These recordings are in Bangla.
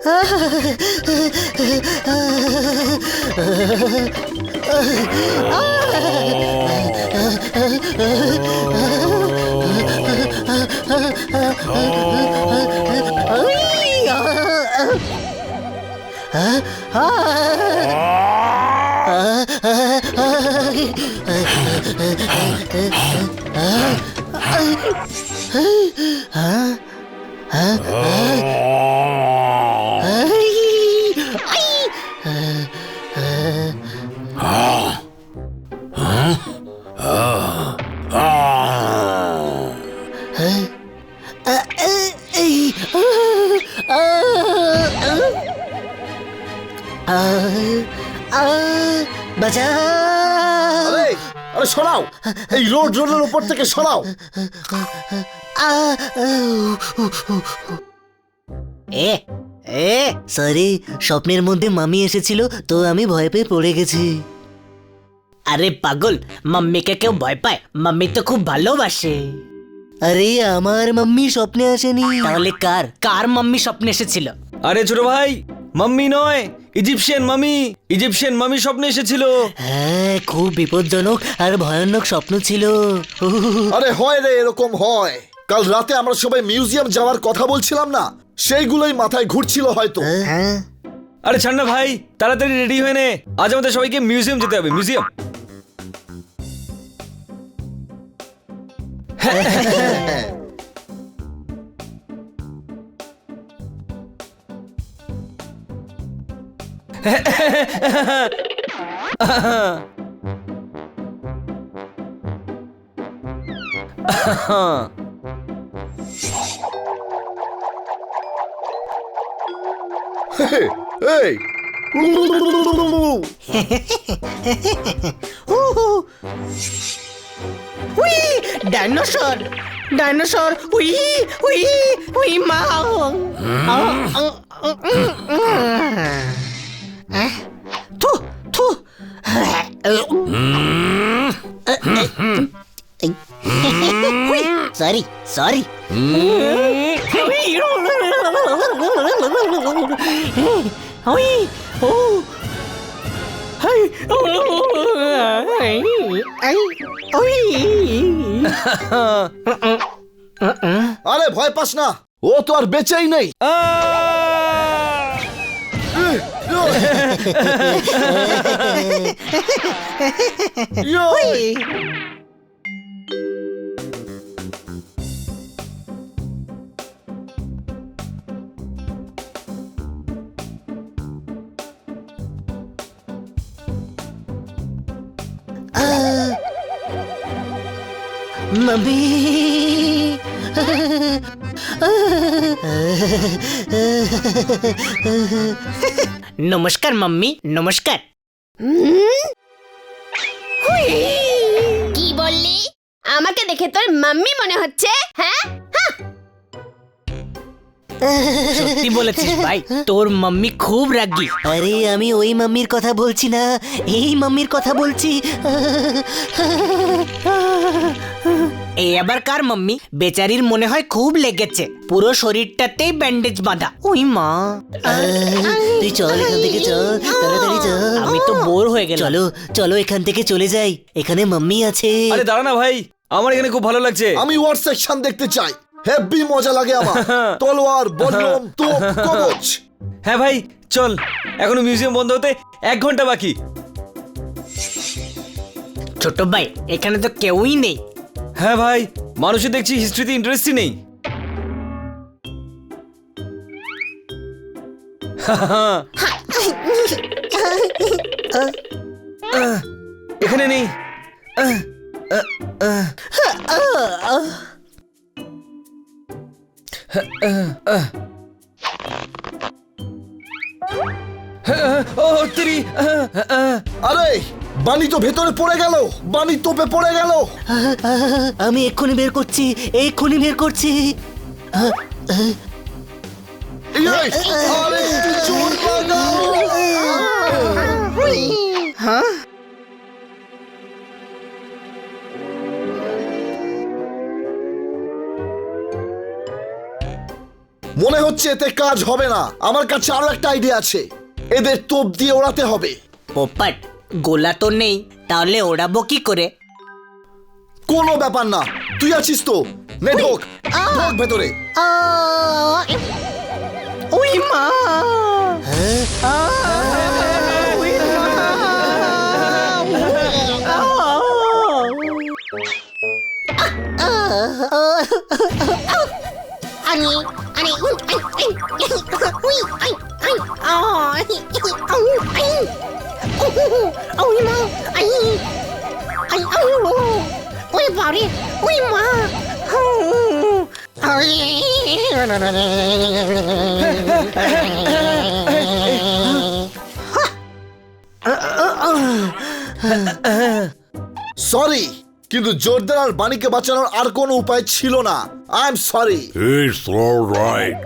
আরে আরে সরাও, এই রোডের উপর থেকে সরাও। সরি, স্বপ্নের মধ্যে মামি এসেছিল তো আমি ভয় পেয়ে পড়ে গেছি। আরে পাগল, মাম্মিকে কেউ ভয় পায়? মাম্মি তো খুব ভালোবাসে। আরে আমার মাম্মি স্বপ্নে আসেনি। তাহলে কার কার মাম্মি স্বপ্নে এসেছিল? আরে ছোট ভাই, মাম্মি নয়, ইজিপশিয়ান মামি স্বপ্নে এসেছিল। হ্যাঁ, খুব বিপজ্জনক আর ভয়ানক স্বপ্ন ছিল। আরে হয় রে, এরকম হয়। কাল রাতে আমরা সবাই মিউজিয়াম যাওয়ার কথা বলছিলাম না, সেইগুলোই মাথায় ঘুরছিল হয়তো। হ্যাঁ, আরে ছাড় না ভাই, তাড়াতাড়ি রেডি হয়ে নে, আজ আমাদের সবাইকে মিউজিয়াম যেতে হবে। মিউজিয়াম এই উই, ডাইনোসর ডাইনোসর, উই উই উই মা। থু থু। Sorry sorry. উই ও হাই ও আই উই। আরে ভয় পাস না, ও তো আর বেঁচেই নেই। মাম্মি, নমস্কার মাম্মি, নমস্কার। কি বললি? আমাকে দেখে তোর মাম্মি মনে হচ্ছে? হ্যাঁ, সত্যি বলেছিস ভাই, তোর মাম্মি খুব রাগী। আরে আমি ওই মাম্মির কথা বলছি না, এই মাম্মির কথা বলছি। এই আবার কার মাম্মি? বেচারির মনে হয় খুব লেগেছে, পুরো শরীরটাতেই ব্যান্ডেজ বাঁধা। ওই মা, তুই চল এখান থেকে, চল তাড়াতাড়ি চল। আমি তো বোর হয়ে গেলাম। চলো চলো এখান থেকে চলে যাই, এখানে মাম্মি আছে। আরে দাঁড়া না ভাই, আমার এখানে খুব ভালো লাগছে। আমি ওয়ার সেকশন দেখতে চাই, হেভি মজা লাগে আমার। তলোয়ার, বল্লম, তোপ, কবচ। হ্যাঁ ভাই চল, এখনো মিউজিয়াম বন্ধ হতে 1 ঘন্টা বাকি। ছোট ভাই, এখানে তো কেউই নেই। হ্যাঁ ভাই, মানুষের দেখছি হিস্ট্রিতে ইন্টারেস্টই নেই। এখানে নেই। ও তেরি। আরে বানি তো ভেতরে পড়ে গেল, বানি তোপে পড়ে গেল। আমি এক্ষুনি বের করছি, এক্ষুনি বের করছি। এই, আরে তুই চোর পাগল। মনে হচ্ছে এতে কাজ হবে না। আমার কাছে আরো একটা আইডিয়া আছে, এদের তোপ দিয়ে ওড়াতে হবে। পোপট, গোলা তো নেই, তাহলে ওড়াবো কি করে? কোনো ব্যাপার না, তুই আছিস তো, নে ঢোক ঢোক ভেতরে। ওই মা! সরি, কিন্তু জোরদার আর বাণীকে বাঁচানোর আর কোনো উপায় ছিল না। I am sorry. It's all right.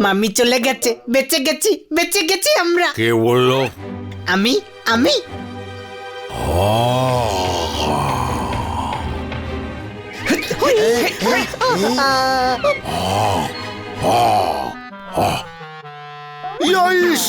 Mummy চলে গেছে, বেঁচে গেছি, বেঁচে গেছি আমরা। কে বললো? আমি আমি ইয়েস!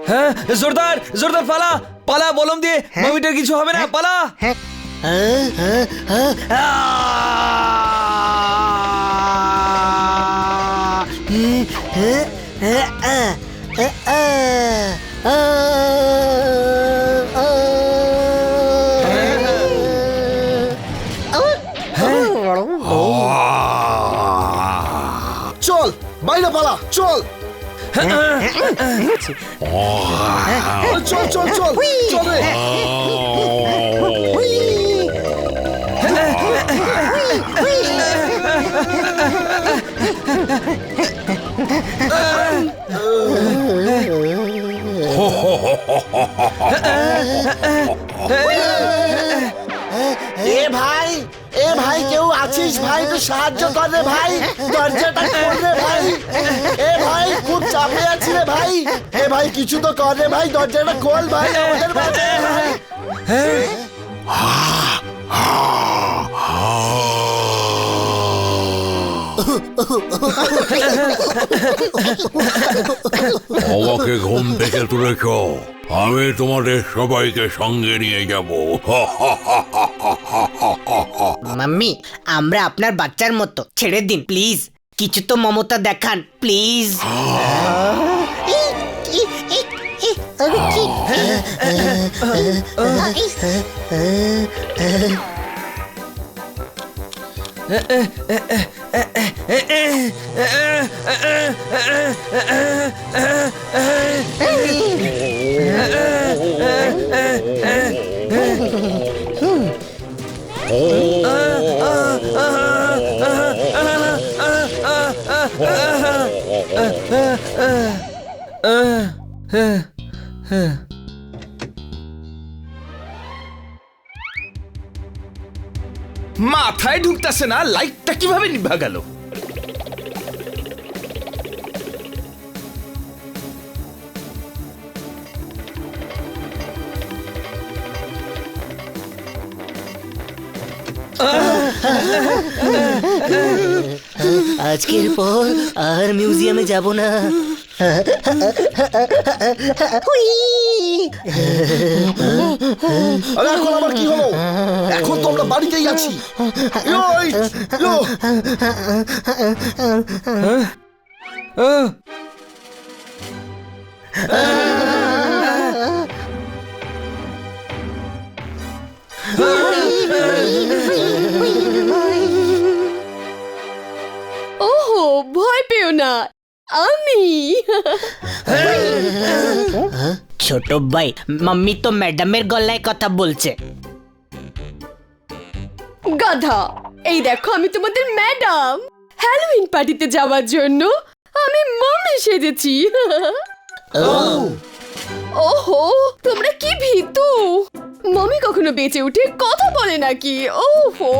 হ্যাঁ, জোরদার জোরদার পালা পালা, বলম দিয়ে মামিটার কিছু হবে না, পালা। চল বাইরে পালা, চল চল চল চল চল রে। এ ভাই, এ ভাই কেউ আছিস ভাই? একটু সাহায্য কর রে ভাই, দরজাটা খোল রে ভাই। এ ভাই খুব চাপে আছি রে ভাই। এ ভাই কিছু তো কর রে ভাই, দরজাটা খোল ভাই, আমাদের বাঁচা ভাই। আমাকে ঘুম থেকে তুলেছ, আমি তোমাদের সবাইকে সঙ্গে নিয়ে যাব। মাম্মি, আমরা আপনার বাচ্চার মতো, ছেড়ে দিন প্লিজ, কিছু তো মমতা দেখান প্লিজ। মাথায় ঢুকতেছে না, লাইটটা কিভাবে নিভা গেল? আজকের পর আর মিউজিয়ামে যাব না। আরে এখন আবার কি হলো? এখন তো আমরা বাড়িতেই আছি। ইয়োই, ইয়ো। ওহো, ভয় পেও না, আমি। ছোট ভাই, মাম্মি তো ম্যাডামের গলায় কথা বলছে। গাধা, এই দেখো আমি তোমাদের ম্যাডাম। হ্যালোউইন পার্টিতে যাওয়ার জন্য আমি মাম্মি সেজেছি। ওহো, তোমরা কি ভীতু! মাম্মি কখনো বেঁচে উঠে কথা বলে নাকি? ওহো,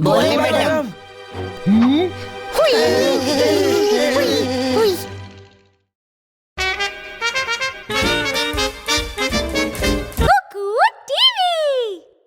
বলে ম্যাডাম। হুই, হুই।